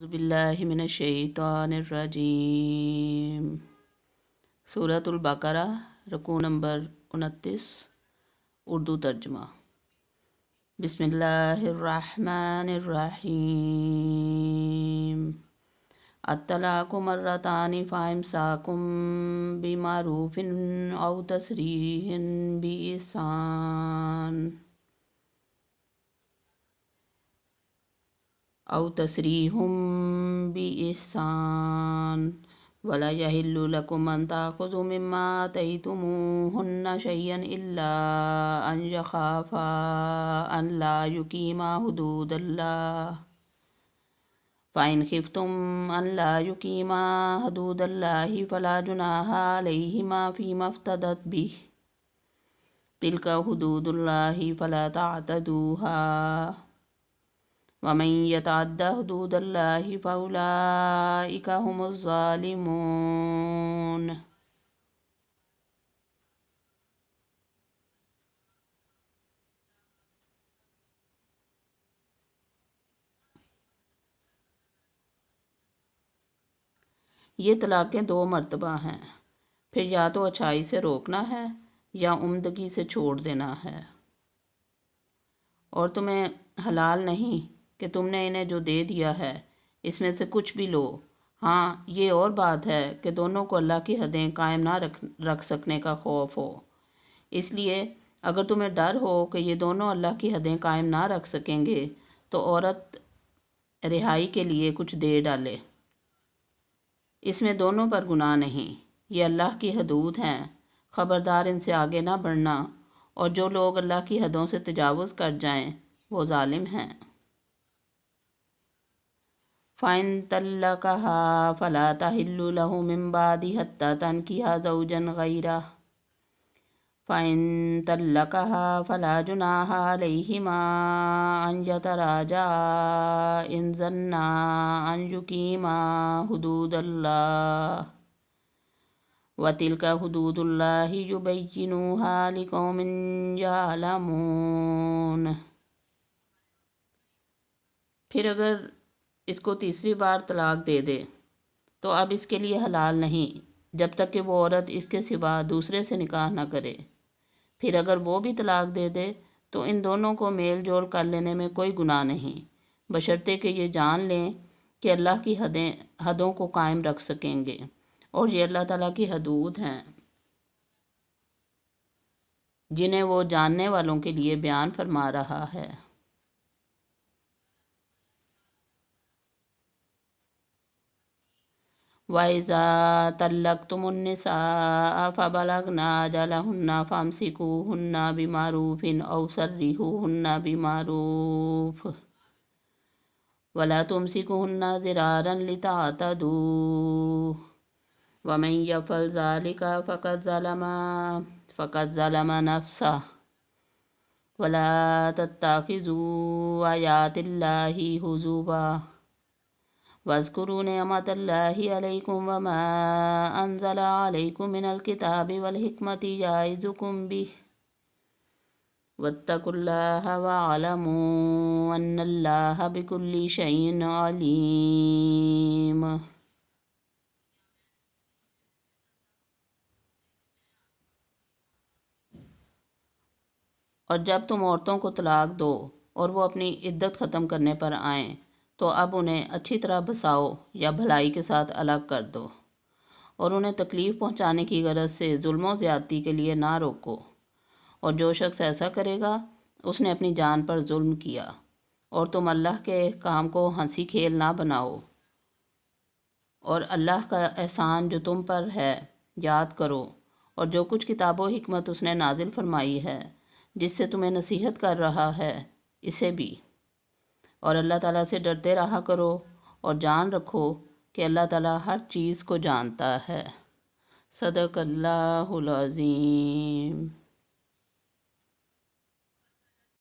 أعوذ باللہ من الشیطان الرجیم۔ سورۃ البقرہ، رکوع نمبر 29، اردو ترجمہ۔ بسم اللہ الرحمن الرحیم۔ الطلاق مرتان فامساکم بمعروف او تسریح بإحسان ولا يحل لكم أن تأخذوا مما آتيتموهن شيئا إلا أن يخافا أن لا يقيما حدود الله فإن خفتم أن لا يقيما حدود الله فلا جناح عليهما فيما افتدت به تلك حدود الله فلا تعتدوها ومن يتعد حدود الله فأولئك هم الظالمون۔ یہ طلاقیں 2 مرتبہ ہیں، پھر یا تو اچھائی سے روکنا ہے یا عمدگی سے چھوڑ دینا ہے، اور تمہیں حلال نہیں کہ تم نے انہیں جو دے دیا ہے اس میں سے کچھ بھی لو۔ ہاں، یہ اور بات ہے کہ دونوں کو اللہ کی حدیں قائم نہ رکھ سکنے کا خوف ہو۔ اس لیے اگر تمہیں ڈر ہو کہ یہ دونوں اللہ کی حدیں قائم نہ رکھ سکیں گے تو عورت رہائی کے لیے کچھ دے ڈالے۔ اس میں دونوں پر گناہ نہیں، یہ اللہ کی حدود ہیں، خبردار ان سے آگے نہ بڑھنا، اور جو لوگ اللہ کی حدوں سے تجاوز کر جائیں وہ ظالم ہیں۔ فَإِن طَلَّقَهَا فَلَا تَحِلُّ لَهُ مِن بَعْدُ حَتَّىٰ تَنكِحَ زَوْجًا غَيْرَهُ فَإِن طَلَّقَهَا فَلَا جُنَاحَ عَلَيْهِمَا أَن يَتَرَاجَعَا إِن ظَنَّا أَن يُقِيمَا حُدُودَ اللَّهِ وَتِلْكَ حُدُودُ اللَّهِ يُبَيِّنُهَا لِقَوْمٍ يَعْلَمُونَ۔ پھر اگر اس کو تیسری بار طلاق دے دے تو اب اس کے لیے حلال نہیں جب تک کہ وہ عورت اس کے سوا دوسرے سے نکاح نہ کرے۔ پھر اگر وہ بھی طلاق دے دے تو ان دونوں کو میل جول کر لینے میں کوئی گناہ نہیں، بشرطے کہ یہ جان لیں کہ اللہ کی حدوں کو قائم رکھ سکیں گے، اور یہ اللہ تعالیٰ کی حدود ہیں جنہیں وہ جاننے والوں کے لیے بیان فرما رہا ہے۔ وَإِذَا طَلَّقْتُمُ النِّسَاءَ فَبَلَغْنَ أَجَلَهُنَّ فَأَمْسِكُوهُنَّ بِمَعْرُوفٍ أَوْ سَرِّحُوهُنَّ بِمَعْرُوفٍ وَلَا تُمْسِكُوهُنَّ ضِرَارًا لِتَعْتَدُوا وَمَنْ يَفْعَلْ ذَلِكَ فَقَدْ ظَلَمَ نَفْسَهُ وَلَا تَتَّخِذُوا آيَاتِ اللَّهِ هُزُوًا وَاذْكُرُوا نِعْمَتَ اللَّهِ عَلَيْكُمْ وَمَا أَنزَلَ عَلَيْكُم مِّنَ الْكِتَابِ وَالْحِكْمَةِ يَعِظُكُم بِهِ وَاتَّقُوا اللَّهَ وَاعْلَمُوا أَنَّ اللَّهَ بِكُلِّ شَيْءٍ عَلِيمٌ۔ اور جب تم عورتوں کو طلاق دو اور وہ اپنی عدت ختم کرنے پر آئیں تو اب انہیں اچھی طرح بساؤ یا بھلائی کے ساتھ الگ کر دو، اور انہیں تکلیف پہنچانے کی غرض سے ظلم و زیادتی کے لیے نہ روکو، اور جو شخص ایسا کرے گا اس نے اپنی جان پر ظلم کیا، اور تم اللہ کے کام کو ہنسی کھیل نہ بناؤ، اور اللہ کا احسان جو تم پر ہے یاد کرو، اور جو کچھ کتاب و حکمت اس نے نازل فرمائی ہے جس سے تمہیں نصیحت کر رہا ہے اسے بھی، اور اللہ تعالیٰ سے ڈرتے رہا کرو، اور جان رکھو کہ اللہ تعالیٰ ہر چیز کو جانتا ہے۔ صدق اللہ العظیم۔